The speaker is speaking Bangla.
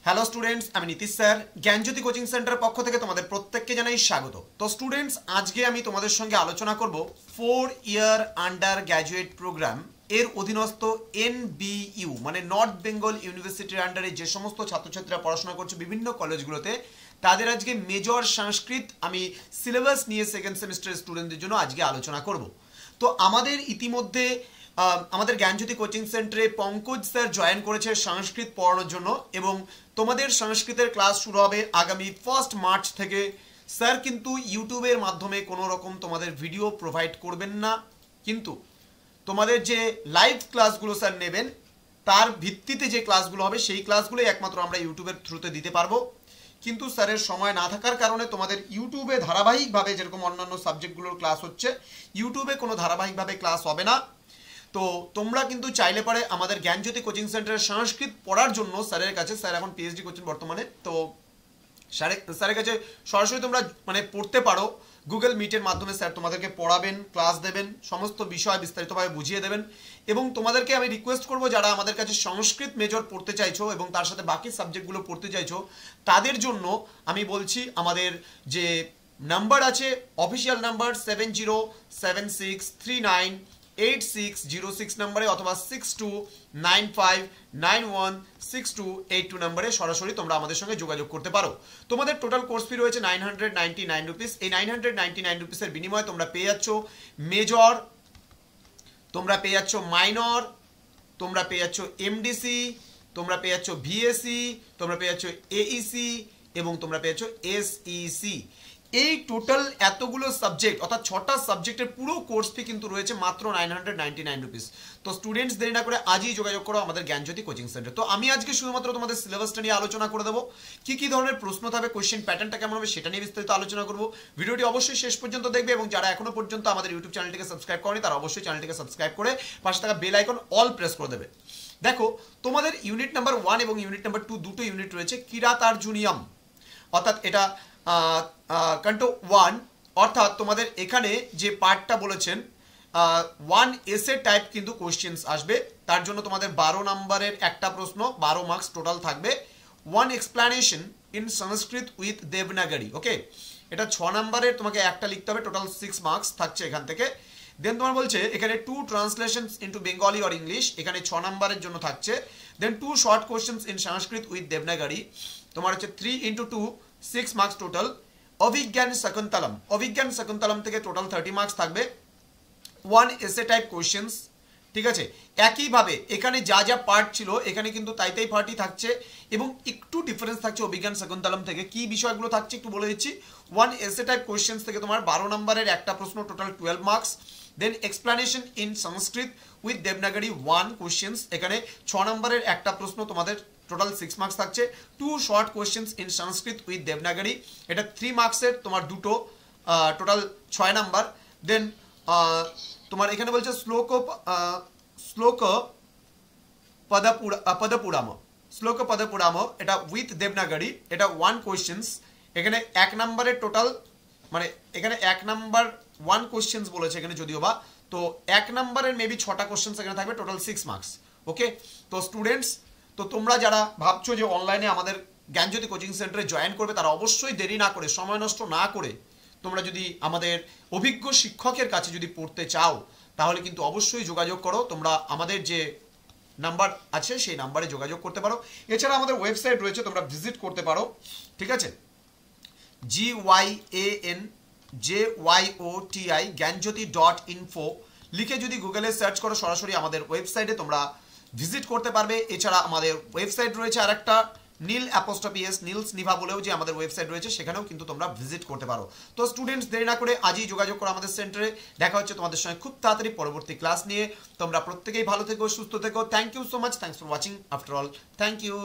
হ্যালো স্টুডেন্টস, আমি নীতিশ স্যার জ্ঞানজ্যোতি কোচিং সেন্টারের পক্ষ থেকে তোমাদের প্রত্যেককে জানাই স্বাগত। তো স্টুডেন্টস, আজকে আমি তোমাদের সঙ্গে আলোচনা করব 4 ইয়ার আন্ডার গ্র্যাজুয়েট প্রোগ্রাম এর অধীনস্থ NBU মানে নর্থ বেঙ্গল ইউনিভার্সিটির আন্ডারে যে সমস্ত ছাত্রছাত্রীরা পড়াশোনা করছে বিভিন্ন কলেজগুলোতে, তাদের আজকে মেজর সংস্কৃত আমি সিলেবাস নিয়ে সেকেন্ড সেমিস্টারের স্টুডেন্টদের জন্য আজকে আলোচনা করব। তো আমাদের ইতিমধ্যে আমাদের জ্ঞানজ্যোতি কোচিং সেন্টারে পঙ্কজ স্যার জয়েন করেছে সংস্কৃত পড়ানোর জন্য, এবং তোমাদের সংস্কৃতের ক্লাস শুরু হবে আগামী 1 মার্চ থেকে। স্যার কিন্তু ইউটিউবের মাধ্যমে কোনো রকম তোমাদের ভিডিও প্রোভাইড করবেন না, কিন্তু তোমাদের যে লাইভ ক্লাসগুলো স্যার নেবেন তার ভিত্তিতে যে ক্লাসগুলো হবে সেই ক্লাসগুলোই একমাত্র আমরা ইউটিউবের থ্রুতে দিতে পারবো। কিন্তু স্যারের সময় না থাকার কারণে তোমাদের ইউটিউবে ধারাবাহিকভাবে যেরকম অন্যান্য সাবজেক্টগুলোর ক্লাস হচ্ছে, ইউটিউবে কোনো ধারাবাহিকভাবে ক্লাস হবে না। তো তোমরা কিন্তু চাইলে পারে আমাদের জ্ঞানজ্যোতি কোচিং সেন্টারের সংস্কৃত পড়ার জন্য স্যারের কাছে, স্যার এখন পিএইচডি করছেন বর্তমানে, তো স্যারের কাছে সরাসরি তোমরা মানে পড়তে পারো। গুগল মিটের মাধ্যমে স্যার তোমাদেরকে পড়াবেন, ক্লাস দেবেন, সমস্ত বিষয় বিস্তারিতভাবে বুঝিয়ে দেবেন। এবং তোমাদেরকে আমি রিকোয়েস্ট করবো, যারা আমাদের কাছে সংস্কৃত মেজর পড়তে চাইছো এবং তার সাথে বাকি সাবজেক্টগুলো পড়তে চাইছো, তাদের জন্য আমি বলছি আমাদের যে নাম্বার আছে অফিসিয়াল নাম্বার 7076398606 নম্বরে অথবা 6295916282 নম্বরে সরাসরি তোমরা আমাদের সঙ্গে যোগাযোগ করতে পারো। তোমাদের টোটাল কোর্স ফি রয়েছে 999 রুপিস। এই 999 রুপিসের বিনিময়ে তোমরা পেয়ে যাচ্ছ মেজর, তোমরা পেয়ে যাচ্ছ মাইনর, তোমরা পেয়ে যাচ্ছ এমডিসি, তোমরা পেয়ে যাচ্ছ ভিএসি, তোমরা পেয়ে যাচ্ছ এইসি এবং তোমরা পেয়ে যাচ্ছ এসইসি। এই টোটাল এতগুলো সাবজেক্ট অর্থাৎ 6টা সাবজেক্টের পুরো কোর্স ফি কিন্তু রয়েছে মাত্র 999 রুপিস। তো স্টুডেন্টস, দেরি না করে আজই যোগাযোগ করো আমাদের জ্ঞানজ্যোতি কোচিং সেন্টার। তো আমি আজকে শুধুমাত্র তোমাদের সিলেবাসটা নিয়ে আলোচনা করে দেবো, কি ধরনের প্রশ্ন থাকবে, কোশ্চেন প্যাটার্নটা কেমন হবে সেটা নিয়ে বিস্তারিত আলোচনা করবো। ভিডিওটি অবশ্যই শেষ পর্যন্ত দেখবে, এবং যারা এখনো পর্যন্ত আমাদের ইউটিউব চ্যানেলটিকে সাবস্ক্রাইব করেনি তারা অবশ্যই চ্যানেলটিকে সাবস্ক্রাইব করে পাশে থাকা বেল আইকন অল প্রেস করে দেবে। দেখো, তোমাদের ইউনিট নাম্বার 1 এবং ইউনিট নাম্বার 2 দুটো ইউনিট রয়েছে। কিরাতার্জুনিয়াম অর্থাৎ এটা কান্টো 1, অর্থাৎ তোমাদের এখানে যে পার্টটা বলেছেন 1 এসে টাইপ কিন্তু কোশ্চেন্স আসবে। তার জন্য তোমাদের 12 নম্বরের একটা প্রশ্ন, 12 মার্কস টোটাল থাকবে। 1 explanation in Sanskrit with Devanagari, okay, এটা 6 নম্বরের, তোমাকে একটা লিখতে হবে, টোটাল 6 মার্কস থাকছে এখান থেকে। দেন তোমার বলছে এখানে 2 translations into Bengali or English, এখানে 6 নম্বরের জন্য থাকছে। দেন 2 short questions in Sanskrit with Devanagari, তোমার হচ্ছে 3 × 2 6 মার্কস টোটাল। অভিজ্ঞান শকুন্তলম, অভিজ্ঞান শকুন্তলম থেকে টোটাল 30 মার্কস থাকবে। 1 এসে টাইপ কোশ্চেন্স, ঠিক আছে। একইভাবে এখানে যা যা পার্ট ছিল এখানে কিন্তু তাই পার্টই থাকছে, এবং একটু ডিফারেন্স থাকছে অভিজ্ঞান শকুন্তলম থেকে। কি বিষয়গুলো থাকছে একটু বলে দিচ্ছি। 1 এসে টাইপ কোশ্চেন্স থেকে তোমার 12 নম্বরের একটা প্রশ্ন, total 12 marks. Then explanation in Sanskrit with Devanagari 1 questions, এখানে 6 নম্বরের একটা প্রশ্ন, তোমাদের টোটাল 6 মার্কস থাকছে। 2 short questions in Sanskrit with Devanagari, এটা 3 মার্কসের তোমার দুটো, টোটাল 6 নাম্বার। দেন তোমার এখানে বলছে শ্লোক পদপুরাম, শ্লোক পদপুরাম, এটা উইথ দেবনাগরী, এটা 1 কোশ্চেন্স। এখানে 1 নম্বরের টোটাল, মানে এখানে 1 নাম্বার 1 কোশ্চেন্স বলেছে এখানে যদিও বা, তো 1 নম্বরের মেবি 6টা কোশ্চেন্স এখানে থাকবে, টোটাল 6 মার্কস, ওকে। তো স্টুডেন্টস, তো তোমরা যারা ভাবছো যে অনলাইনে আমাদের জ্ঞানজ্যোতি কোচিং সেন্টারে জয়েন করবে, তারা অবশ্যই দেরি না করে, সময় নষ্ট না করে, তোমরা যদি আমাদের অভিজ্ঞ শিক্ষকের কাছে যদি পড়তে চাও, তাহলে কিন্তু অবশ্যই যোগাযোগ করো। তোমরা আমাদের যে নাম্বার আছে সেই নাম্বারে যোগাযোগ করতে পারো। এছাড়া আমাদের ওয়েবসাইট রয়েছে, তোমরা ভিজিট করতে পারো, ঠিক আছে। GYANJYOTI জ্ঞানজ্যোতি.info লিখে যদি গুগলে সার্চ করো, সরাসরি আমাদের ওয়েবসাইটে তোমরা ভিজিট করতে পারবে। এছাড়া আমাদের ওয়েবসাইট রয়েছে আর একটা, নীল অ্যাপোস্ট্রফি এস, নীলস নিভা বলেও যে আমাদের ওয়েবসাইট রয়েছে, সেখানেও কিন্তু তোমরা ভিজিট করতে পারো। তো স্টুডেন্টস, দেরি না করে আজই যোগাযোগ করো আমাদের সেন্টারে। দেখা হচ্ছে তোমাদের সঙ্গে খুব তাড়াতাড়ি পরবর্তী ক্লাস নিয়ে। তোমরা প্রত্যেকেই ভালো থেকো, সুস্থ থেকো। Thank you so much, thanks for watching after all, thank you.